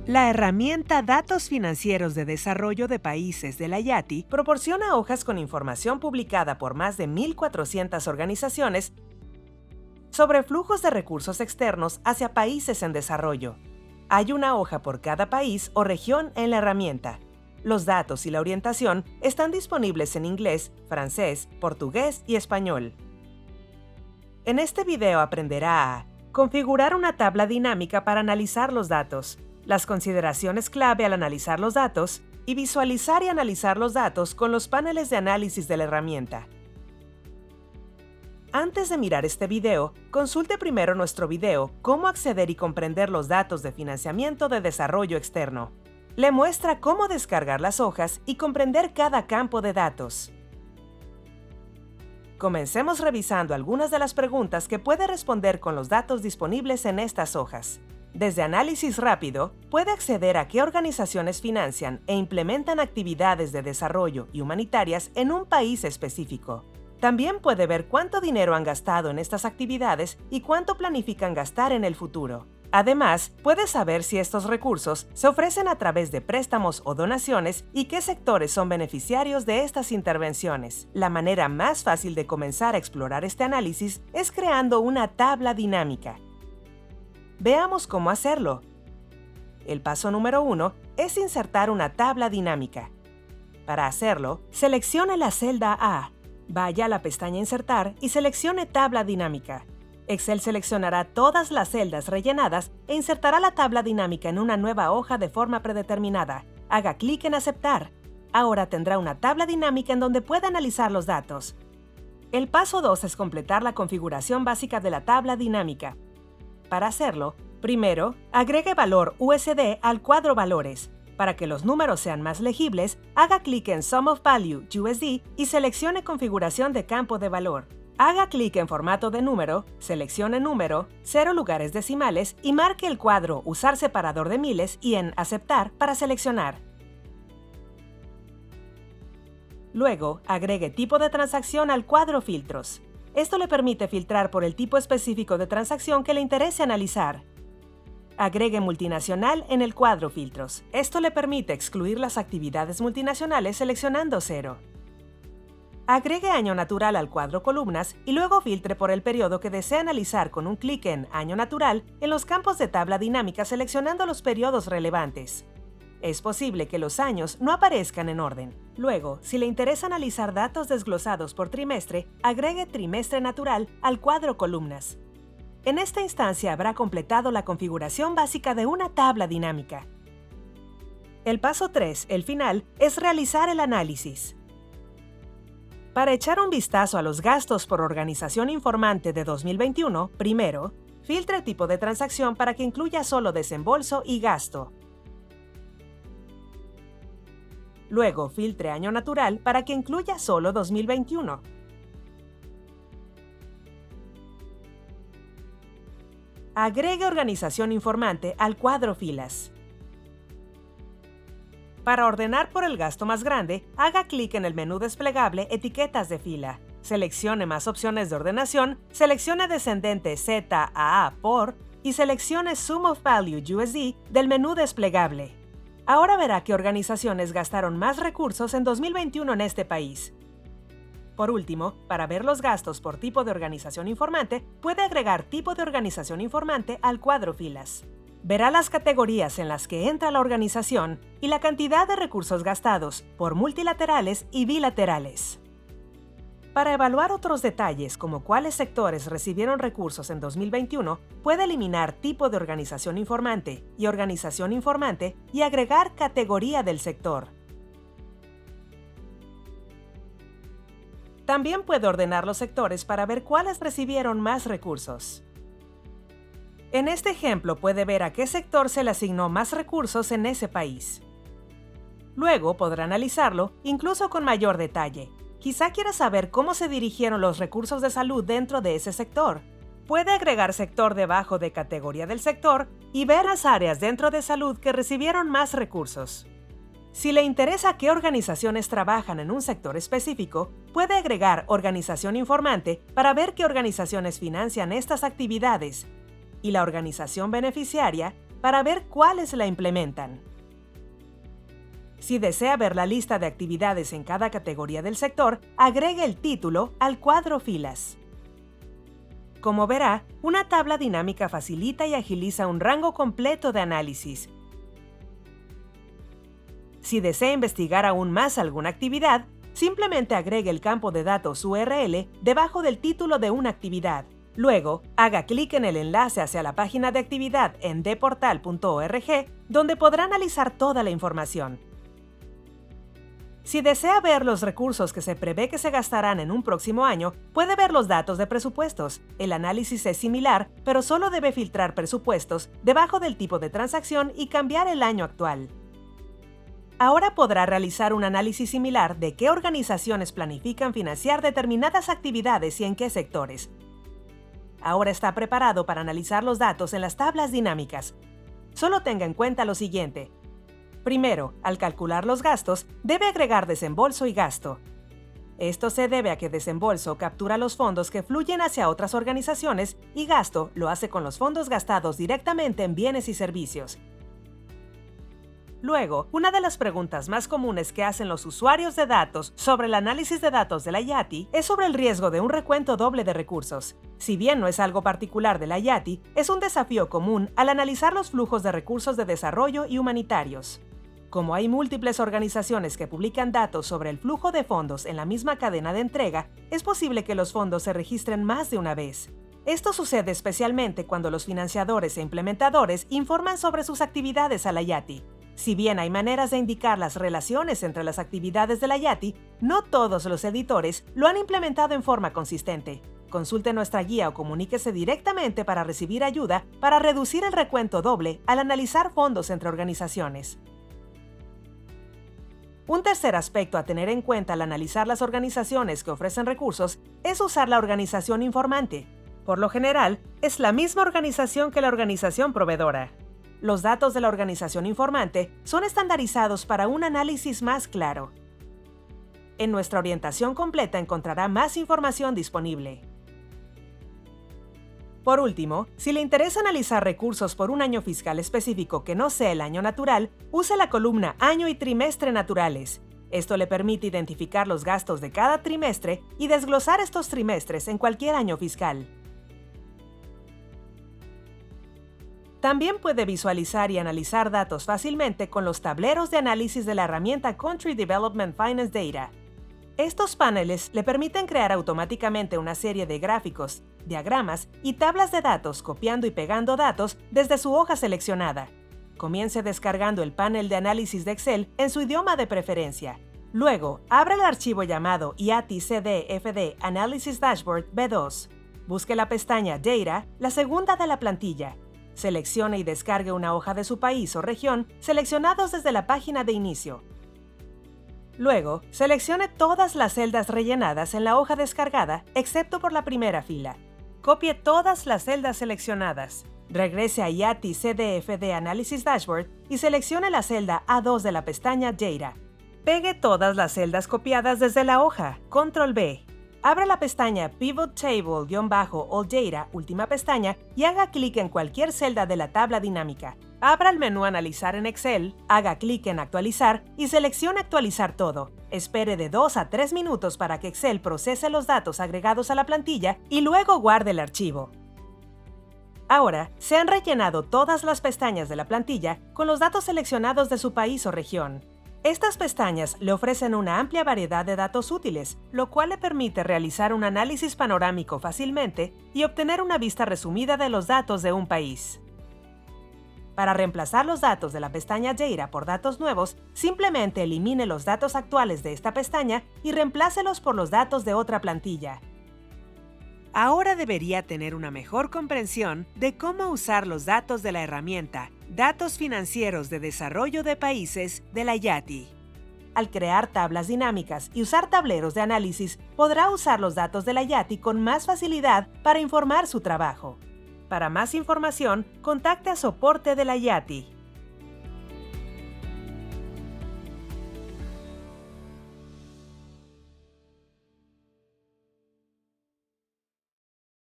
La herramienta Datos Financieros de Desarrollo de Países de la IATI proporciona hojas con información publicada por más de 1.400 organizaciones sobre flujos de recursos externos hacia países en desarrollo. Hay una hoja por cada país o región en la herramienta. Los datos y la orientación están disponibles en inglés, francés, portugués y español. En este video aprenderá a configurar una tabla dinámica para analizar los datos, las consideraciones clave al analizar los datos y visualizar y analizar los datos con los paneles de análisis de la herramienta. Antes de mirar este video, consulte primero nuestro video Cómo acceder y comprender los datos de financiamiento de desarrollo externo. Le muestra cómo descargar las hojas y comprender cada campo de datos. Comencemos revisando algunas de las preguntas que puede responder con los datos disponibles en estas hojas. Desde análisis rápido, puede acceder a qué organizaciones financian e implementan actividades de desarrollo y humanitarias en un país específico. También puede ver cuánto dinero han gastado en estas actividades y cuánto planifican gastar en el futuro. Además, puede saber si estos recursos se ofrecen a través de préstamos o donaciones y qué sectores son beneficiarios de estas intervenciones. La manera más fácil de comenzar a explorar este análisis es creando una tabla dinámica. Veamos cómo hacerlo. El paso número 1 es insertar una tabla dinámica. Para hacerlo, seleccione la celda A, vaya a la pestaña Insertar y seleccione Tabla dinámica. Excel seleccionará todas las celdas rellenadas e insertará la tabla dinámica en una nueva hoja de forma predeterminada. Haga clic en Aceptar. Ahora tendrá una tabla dinámica en donde puede analizar los datos. El paso 2 es completar la configuración básica de la tabla dinámica. Para hacerlo, primero, agregue valor USD al cuadro Valores. Para que los números sean más legibles, haga clic en Sum of Value USD y seleccione Configuración de campo de valor. Haga clic en Formato de número, seleccione Número, 0 lugares decimales y marque el cuadro Usar separador de miles y en Aceptar para seleccionar. Luego, agregue Tipo de transacción al cuadro Filtros. Esto le permite filtrar por el tipo específico de transacción que le interese analizar. Agregue Multinacional en el cuadro Filtros. Esto le permite excluir las actividades multinacionales seleccionando 0. Agregue Año Natural al cuadro Columnas y luego filtre por el periodo que desea analizar con un clic en Año Natural en los campos de tabla dinámica seleccionando los periodos relevantes. Es posible que los años no aparezcan en orden. Luego, si le interesa analizar datos desglosados por trimestre, agregue Trimestre Natural al cuadro Columnas. En esta instancia habrá completado la configuración básica de una tabla dinámica. El paso 3, el final, es realizar el análisis. Para echar un vistazo a los gastos por organización informante de 2021, primero, filtre el tipo de transacción para que incluya solo desembolso y gasto. Luego, filtre Año Natural para que incluya solo 2021. Agregue Organización Informante al cuadro Filas. Para ordenar por el gasto más grande, haga clic en el menú desplegable Etiquetas de fila. Seleccione más opciones de ordenación, seleccione descendente Z a A por y seleccione Sum of Value USD del menú desplegable. Ahora verá qué organizaciones gastaron más recursos en 2021 en este país. Por último, para ver los gastos por tipo de organización informante, puede agregar Tipo de organización informante al cuadro Filas. Verá las categorías en las que entra la organización y la cantidad de recursos gastados por multilaterales y bilaterales. Para evaluar otros detalles como cuáles sectores recibieron recursos en 2021, puede eliminar Tipo de organización informante y agregar Categoría del sector. También puede ordenar los sectores para ver cuáles recibieron más recursos. En este ejemplo puede ver a qué sector se le asignó más recursos en ese país. Luego podrá analizarlo, incluso con mayor detalle. Quizá quiera saber cómo se dirigieron los recursos de salud dentro de ese sector. Puede agregar sector debajo de categoría del sector y ver las áreas dentro de salud que recibieron más recursos. Si le interesa qué organizaciones trabajan en un sector específico, puede agregar organización informante para ver qué organizaciones financian estas actividades y la organización beneficiaria para ver cuáles la implementan. Si desea ver la lista de actividades en cada categoría del sector, agregue el título al cuadro Filas. Como verá, una tabla dinámica facilita y agiliza un rango completo de análisis. Si desea investigar aún más alguna actividad, simplemente agregue el campo de datos URL debajo del título de una actividad. Luego, haga clic en el enlace hacia la página de actividad en dportal.org, donde podrá analizar toda la información. Si desea ver los recursos que se prevé que se gastarán en un próximo año, puede ver los datos de presupuestos. El análisis es similar, pero solo debe filtrar presupuestos debajo del tipo de transacción y cambiar el año actual. Ahora podrá realizar un análisis similar de qué organizaciones planifican financiar determinadas actividades y en qué sectores. Ahora está preparado para analizar los datos en las tablas dinámicas. Solo tenga en cuenta lo siguiente. Primero, al calcular los gastos, debe agregar desembolso y gasto. Esto se debe a que desembolso captura los fondos que fluyen hacia otras organizaciones y gasto lo hace con los fondos gastados directamente en bienes y servicios. Luego, una de las preguntas más comunes que hacen los usuarios de datos sobre el análisis de datos de la IATI es sobre el riesgo de un recuento doble de recursos. Si bien no es algo particular de la IATI, es un desafío común al analizar los flujos de recursos de desarrollo y humanitarios. Como hay múltiples organizaciones que publican datos sobre el flujo de fondos en la misma cadena de entrega, es posible que los fondos se registren más de una vez. Esto sucede especialmente cuando los financiadores e implementadores informan sobre sus actividades a la IATI. Si bien hay maneras de indicar las relaciones entre las actividades de la IATI, no todos los editores lo han implementado en forma consistente. Consulte nuestra guía o comuníquese directamente para recibir ayuda para reducir el recuento doble al analizar fondos entre organizaciones. Un tercer aspecto a tener en cuenta al analizar las organizaciones que ofrecen recursos es usar la organización informante. Por lo general, es la misma organización que la organización proveedora. Los datos de la organización informante son estandarizados para un análisis más claro. En nuestra orientación completa encontrará más información disponible. Por último, si le interesa analizar recursos por un año fiscal específico que no sea el año natural, use la columna Año y Trimestre naturales. Esto le permite identificar los gastos de cada trimestre y desglosar estos trimestres en cualquier año fiscal. También puede visualizar y analizar datos fácilmente con los tableros de análisis de la herramienta Country Development Finance Data. Estos paneles le permiten crear automáticamente una serie de gráficos, diagramas y tablas de datos copiando y pegando datos desde su hoja seleccionada. Comience descargando el panel de análisis de Excel en su idioma de preferencia. Luego, abra el archivo llamado IATI-CDFD Analysis Dashboard B2. Busque la pestaña Data, la segunda de la plantilla. Seleccione y descargue una hoja de su país o región seleccionados desde la página de inicio. Luego, seleccione todas las celdas rellenadas en la hoja descargada, excepto por la primera fila. Copie todas las celdas seleccionadas. Regrese a IATI CDFD Analysis Dashboard y seleccione la celda A2 de la pestaña Data. Pegue todas las celdas copiadas desde la hoja, Control B. Abra la pestaña Pivot Table-All Data, última pestaña, y haga clic en cualquier celda de la tabla dinámica. Abra el menú Analizar en Excel, haga clic en Actualizar y seleccione Actualizar todo. Espere de 2 a 3 minutos para que Excel procese los datos agregados a la plantilla y luego guarde el archivo. Ahora, se han rellenado todas las pestañas de la plantilla con los datos seleccionados de su país o región. Estas pestañas le ofrecen una amplia variedad de datos útiles, lo cual le permite realizar un análisis panorámico fácilmente y obtener una vista resumida de los datos de un país. Para reemplazar los datos de la pestaña Data por datos nuevos, simplemente elimine los datos actuales de esta pestaña y reemplácelos por los datos de otra plantilla. Ahora debería tener una mejor comprensión de cómo usar los datos de la herramienta Datos Financieros de Desarrollo de Países de la IATI. Al crear tablas dinámicas y usar tableros de análisis, podrá usar los datos de la IATI con más facilidad para informar su trabajo. Para más información, contacte a soporte de la IATI.